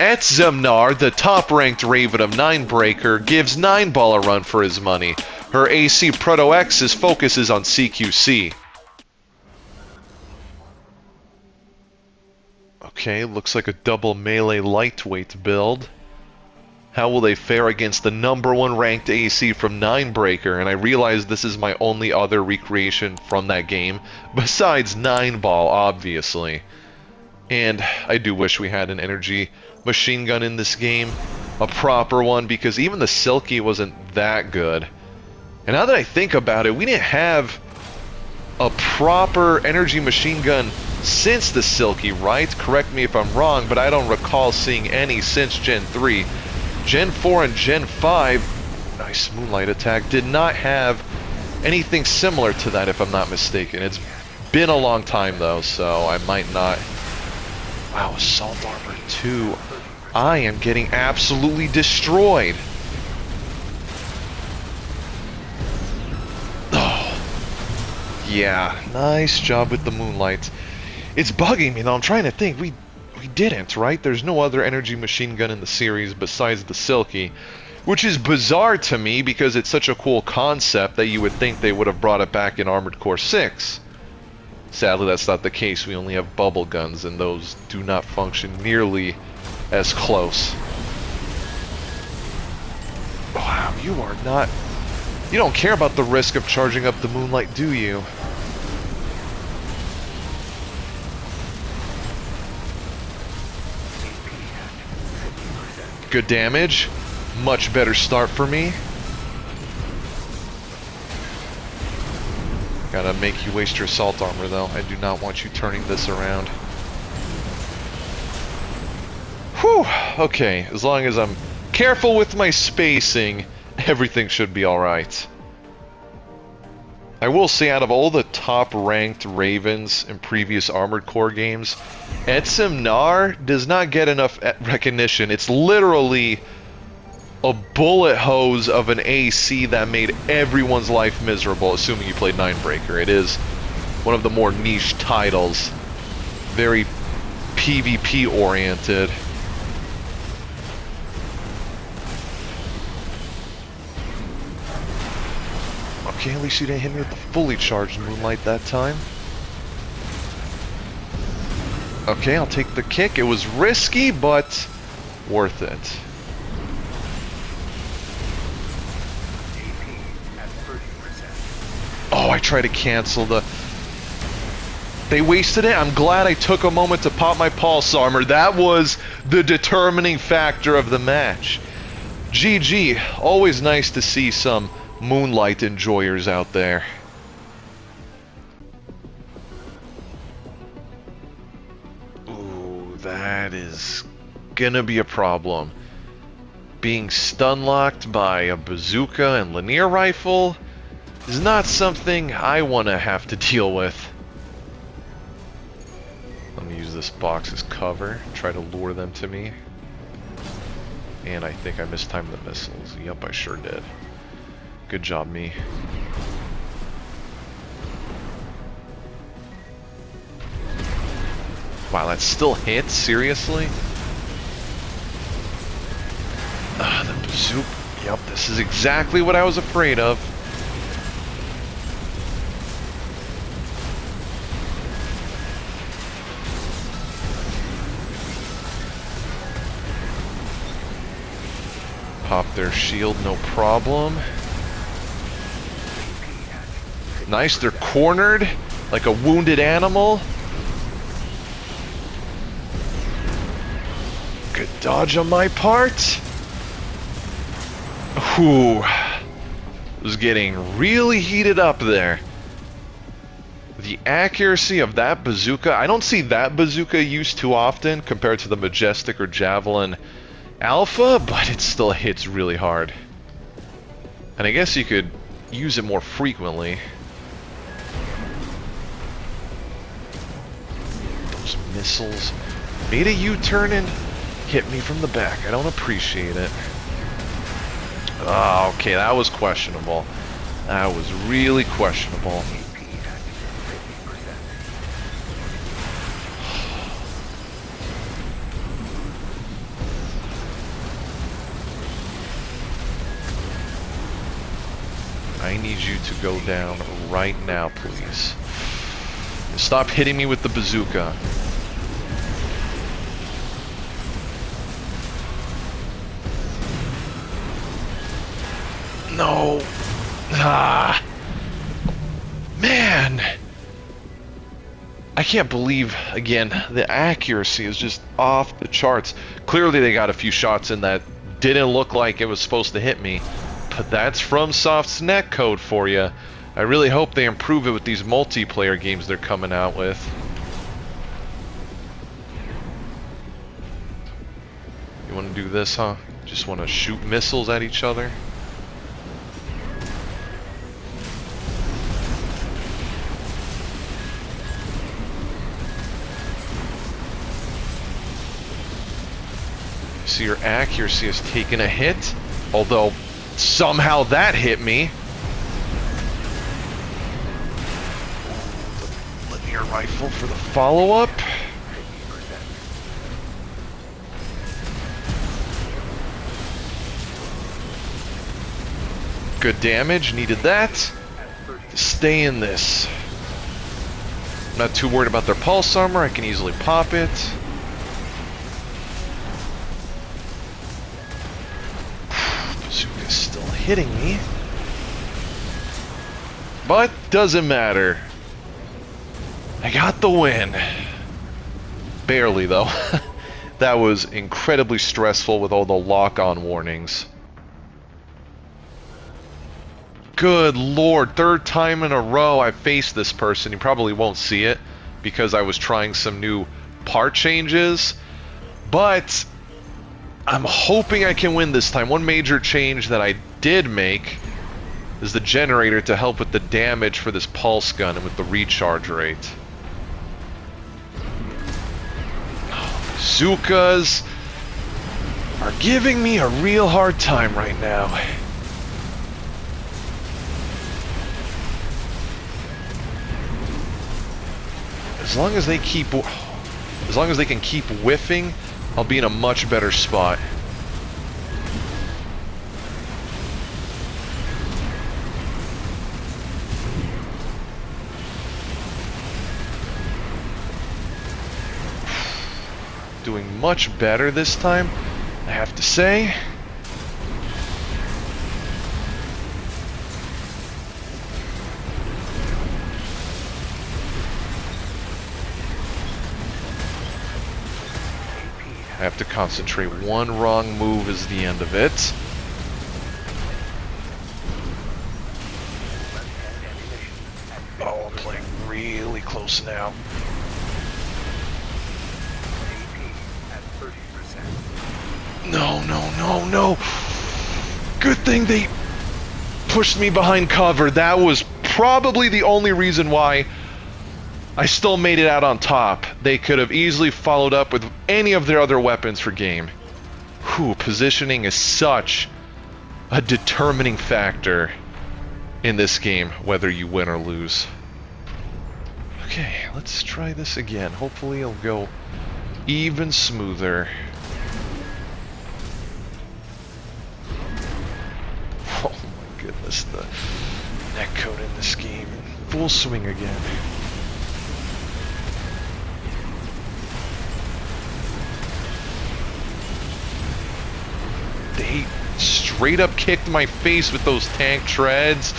Etzam Nar, the top-ranked Raven of Ninebreaker, gives 9-ball a run for his money. Her AC Proto Exus focuses on CQC. Okay, looks like a double melee lightweight build. How will they fare against the #1 ranked AC from Ninebreaker? And I realize this is my only other recreation from that game, besides 9-ball, obviously. And I do wish we had an energy machine gun in this game, a proper one, because even the Silky wasn't that good. And now that I think about it, we didn't have a proper energy machine gun since the Silky, right? Correct me if I'm wrong, but I don't recall seeing any since Gen 3. Gen 4 and Gen 5, nice Moonlight attack, did not have anything similar to that, if I'm not mistaken. It's been a long time, though, so I might not... Wow, Assault Armor 2. I am getting absolutely destroyed. Oh. Yeah, nice job with the Moonlight. It's bugging me, though. I'm trying to think. We didn't, right? There's no other energy machine gun in the series besides the Silky, which is bizarre to me because it's such a cool concept that you would think they would have brought it back in Armored Core 6. Sadly, that's not the case. We only have bubble guns, and those do not function nearly as close. Wow, you are not... You don't care about the risk of charging up the Moonlight, do you? Good damage. Much better start for me. Gotta make you waste your assault armor, though. I do not want you turning this around. Whew! Okay, as long as I'm careful with my spacing, everything should be alright. I will say, out of all the top-ranked Ravens in previous Armored Core games, Etzam Nar does not get enough recognition. It's literally a bullet hose of an AC that made everyone's life miserable, assuming you played Ninebreaker. It is one of the more niche titles. Very PvP-oriented. Okay, at least you didn't hit me with the fully charged Moonlight that time. Okay, I'll take the kick. It was risky, but worth it. Oh, I tried to cancel the... They wasted it. I'm glad I took a moment to pop my pulse armor. That was the determining factor of the match. GG. Always nice to see some Moonlight enjoyers out there. Ooh, that is gonna be a problem. Being stun-locked by a bazooka and linear rifle is not something I want to have to deal with. Let me use this box as cover, try to lure them to me. And I think I mistimed the missiles. Yep, I sure did. Good job, me. Wow, that still hits? Seriously? The bazooka. Yep, this is exactly what I was afraid of. Pop their shield, no problem. Nice, they're cornered like a wounded animal. Good dodge on my part. Whew. It was getting really heated up there. The accuracy of that bazooka, I don't see that bazooka used too often compared to the Majestic or Javelin Alpha, but it still hits really hard. And I guess you could use it more frequently. Those missiles made a U-turn and hit me from the back. I don't appreciate it. Oh, okay, that was questionable. That was really questionable. need you to go down right now, please. Stop hitting me with the bazooka. No. Ah. Man. I can't believe, again, the accuracy is just off the charts. Clearly they got a few shots in that didn't look like it was supposed to hit me. But that's FromSoft's netcode for you. I really hope they improve it with these multiplayer games they're coming out with. You want to do this, huh? Just want to shoot missiles at each other? So your accuracy has taken a hit, although somehow that hit me. The linear rifle for the follow-up. Good damage, needed that. Stay in this. I'm not too worried about their pulse armor, I can easily pop it. Bazooka's still hitting me. But doesn't matter. I got the win. Barely though. That was incredibly stressful with all the lock-on warnings. Good lord, third time in a row I faced this person. You probably won't see it because I was trying some new part changes, but I'm hoping I can win this time. One major change that I did make is the generator to help with the damage for this pulse gun and with the recharge rate. Bazookas are giving me a real hard time right now. As long as they can keep whiffing, I'll be in a much better spot. Doing much better this time, I have to say. I have to concentrate. One wrong move is the end of it. Oh, I'm playing really close now. No, no, no, no. Good thing they pushed me behind cover. That was probably the only reason why I still made it out on top. They could have easily followed up with any of their other weapons for game. Whew, positioning is such a determining factor in this game, whether you win or lose. Okay, let's try this again. Hopefully it'll go even smoother. Oh my goodness, the netcode in this game. Full swing again. They straight up kicked my face with those tank treads.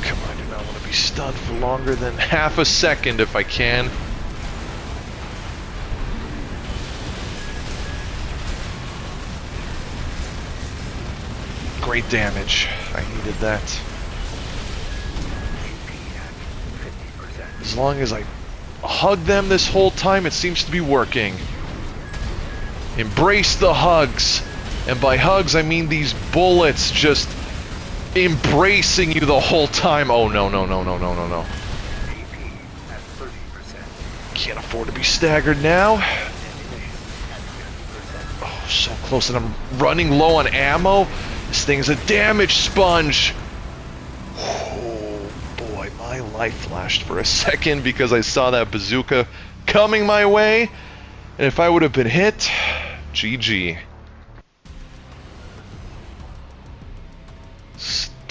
Come on, I do not want to be stunned for longer than half a second if I can. Great damage. I needed that. As long as I hug them this whole time, it seems to be working. Embrace the hugs. And by hugs, I mean these bullets just embracing you the whole time. Oh, no, no, no, no, no, no, no. Can't afford to be staggered now. Oh, so close, and I'm running low on ammo. This thing's a damage sponge. Oh, boy, my life flashed for a second because I saw that bazooka coming my way. And if I would have been hit, GG.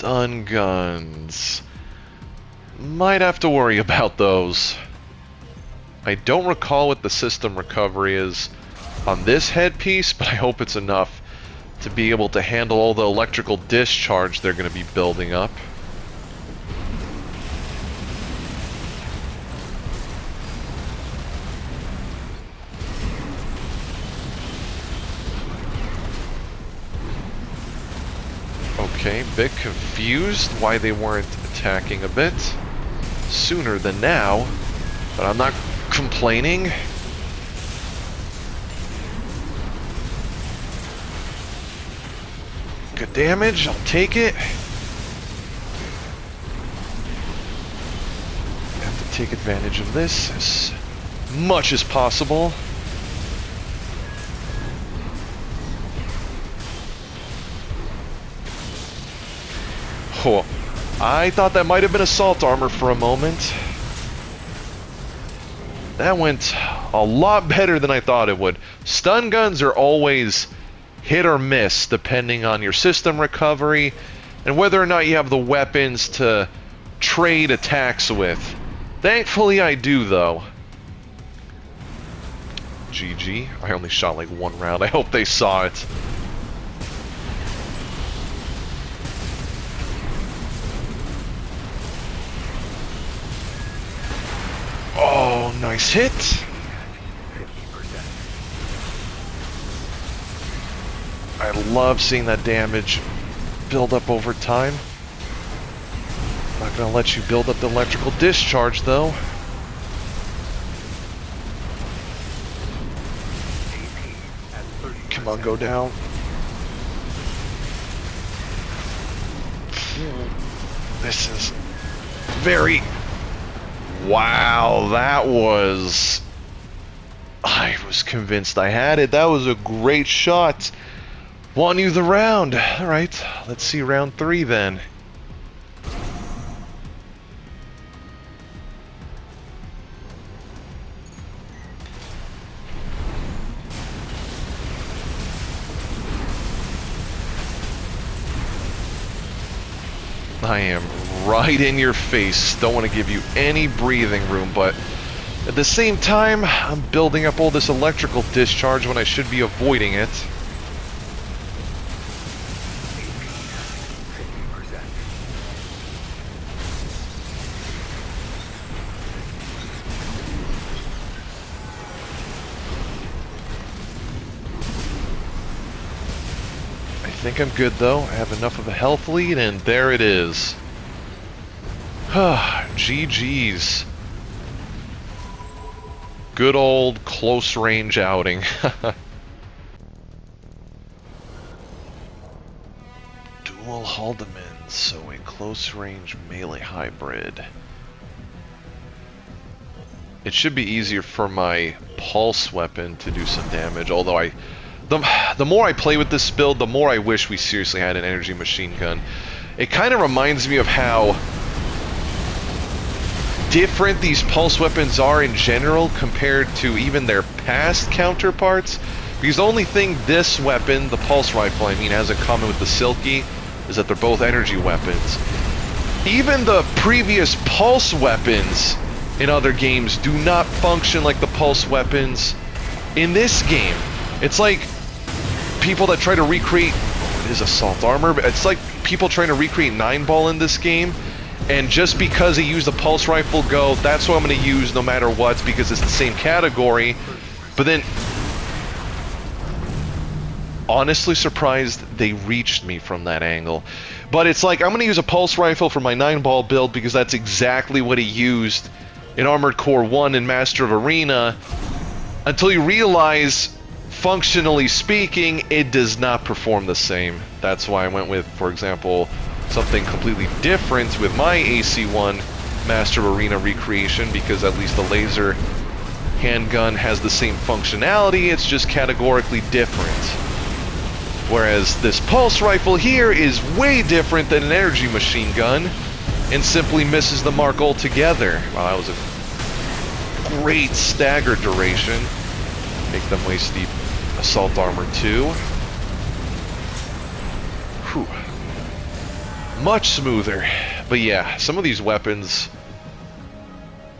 Stun guns. Might have to worry about those. I don't recall what the system recovery is on this headpiece, but I hope it's enough to be able to handle all the electrical discharge they're going to be building up. Okay, bit confused why they weren't attacking a bit sooner than now, but I'm not complaining. Good damage, I'll take it. Have to take advantage of this as much as possible. Oh, I thought that might have been assault armor for a moment. That went a lot better than I thought it would. Stun guns are always hit or miss depending on your system recovery and whether or not you have the weapons to trade attacks with. Thankfully I do, though. GG. I only shot like one round. I hope they saw it. Oh, nice hit. I love seeing that damage build up over time. Not gonna let you build up the electrical discharge, though. Come on, go down. This is very... Wow, that was... I was convinced I had it. That was a great shot. Won you the round. Alright, let's see round 3 then. I am right in your face. Don't want to give you any breathing room, but at the same time, I'm building up all this electrical discharge when I should be avoiding it. I think I'm good though. I have enough of a health lead, and there it is. GG's. Good old close range outing. Dual Haldeman, so a close range melee hybrid. It should be easier for my pulse weapon to do some damage, although the more I play with this build, the more I wish we seriously had an energy machine gun. It kind of reminds me of how different these pulse weapons are in general compared to even their past counterparts. Because the only thing this weapon, the pulse rifle, I mean, has in common with the Silky is that they're both energy weapons. Even the previous pulse weapons in other games do not function like the pulse weapons in this game. It's like people that try to recreate... Oh, it is assault armor, but it's like people trying to recreate 9-ball in this game, and just because they use the pulse rifle go, that's what I'm going to use no matter what, because it's the same category. But then... honestly surprised they reached me from that angle. But it's like, I'm going to use a pulse rifle for my 9-ball build because that's exactly what he used in Armored Core 1 and Master of Arena, until you realize, functionally speaking, it does not perform the same. That's why I went with, for example, something completely different with my AC-1 Master of Arena recreation, because at least the laser handgun has the same functionality, it's just categorically different. Whereas this pulse rifle here is way different than an energy machine gun, and simply misses the mark altogether. Wow, that was a great stagger duration. Make them waste the assault armor too. Whew. Much smoother. But yeah, some of these weapons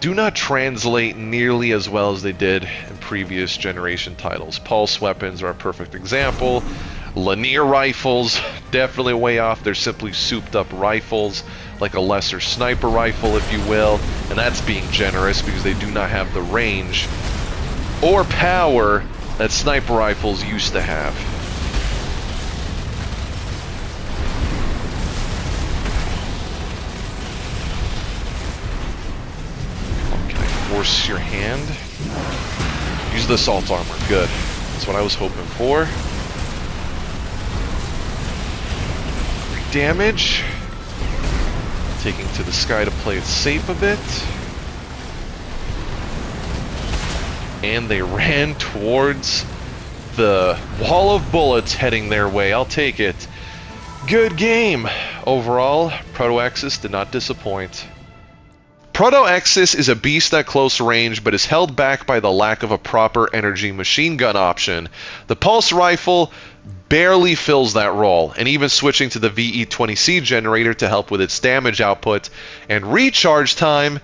do not translate nearly as well as they did in previous generation titles. Pulse weapons are a perfect example. Linear rifles, definitely way off. They're simply souped up rifles, like a lesser sniper rifle, if you will. And that's being generous because they do not have the range or power that sniper rifles used to have. Force your hand. Use the assault armor. Good. That's what I was hoping for. Damage. Taking to the sky to play it safe a bit. And they ran towards the wall of bullets heading their way. I'll take it. Good game. Overall, Proto Exus did not disappoint. Proto Exus is a beast at close range, but is held back by the lack of a proper energy machine gun option. The pulse rifle barely fills that role, and even switching to the VE-20C generator to help with its damage output and recharge time,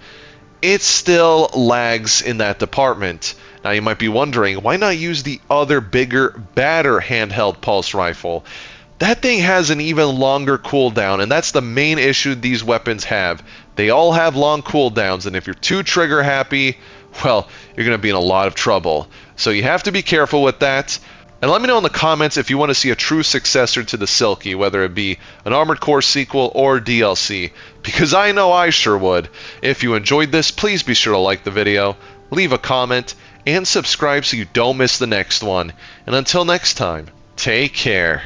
it still lags in that department. Now you might be wondering, why not use the other bigger, badder handheld pulse rifle? That thing has an even longer cooldown, and that's the main issue these weapons have. They all have long cooldowns, and if you're too trigger happy, well, you're going to be in a lot of trouble. So you have to be careful with that. And let me know in the comments if you want to see a true successor to the Silky, whether it be an Armored Core sequel or DLC, because I know I sure would. If you enjoyed this, please be sure to like the video, leave a comment, and subscribe so you don't miss the next one. And until next time, take care.